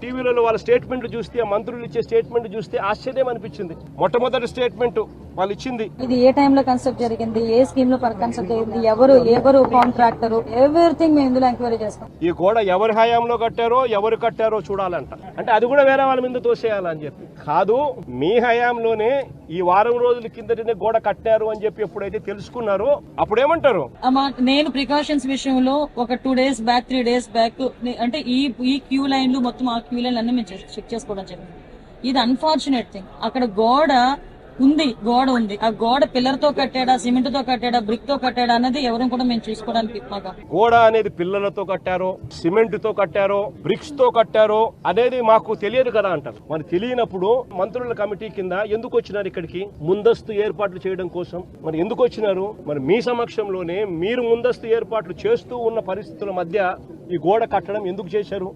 టీవీలలో వాళ్ళ స్టేట్మెంట్ చూస్తే, ఆ మంత్రులు ఇచ్చే స్టేట్మెంట్ చూస్తే ఆశ్చర్యం అనిపించింది. మొట్టమొదటి స్టేట్మెంట్ వాళ్ళు ఇచ్చింది, ఇది ఏ టైంలో కన్స్ట్రక్ట్ జరిగింది, ఏ స్కీమ్ లో కన్స్ట్రక్ట్ జరిగింది, ఎవరు కాంట్రాక్టర్, ఎవ్రీథింగ్ మేము ఇందులో ఎంక్వైరీ చేస్తాం. ఈ గోడ ఎవరి హయాంలో కట్టారో ఎవరు కట్టారో చూడాలంట. అంటే అది కూడా వేరే వాళ్ళ మీద తోసేయాలని చెప్పి కాదు, మీ హయాంలోనే ఈ వారం రోజుల కిందటనే గోడ కట్టారు అని చెప్పి ఎప్పుడైతే తెలుసుకున్నారో అప్పుడేమంటారు? నేను ప్రికాషన్స్ విషయంలో ఒక 2 days బ్యాక్ 3 days బ్యాక్ అంటే ఈ క్యూ లైన్లు మొత్తం ఆ క్యూ లైన్లు అన్ని మేము చెక్ చేసుకోవడం జరిగింది. ఇది అన్ఫార్చునేట్ థింగ్. అక్కడ గోడ ఉంది. ఆ గోడ పిల్లర్ తో కట్టాడా, సిమెంట్ తో కట్టాడా, బ్రిక్ తో కట్టాడా అన్నది ఎవరు కూడా మేము చూసుకోవడానికి మాకు. గోడ అనేది పిల్లలతో కట్టారో, సిమెంట్ తో కట్టారో, బ్రిక్స్ తో కట్టారో అనేది మాకు తెలియదు కదా అంటారు. మరి తెలియనప్పుడు మంత్రుల కమిటీ కింద ఎందుకు వచ్చినారు ఇక్కడికి? ముందస్తు ఏర్పాట్లు చేయడం కోసం. మరి ఎందుకు వచ్చినారు? మరి మీ సమక్షంలోనే మీరు ముందస్తు ఏర్పాట్లు చేస్తూ ఉన్న పరిస్థితుల మధ్య ఈ గోడ కట్టడం ఎందుకు చేశారు?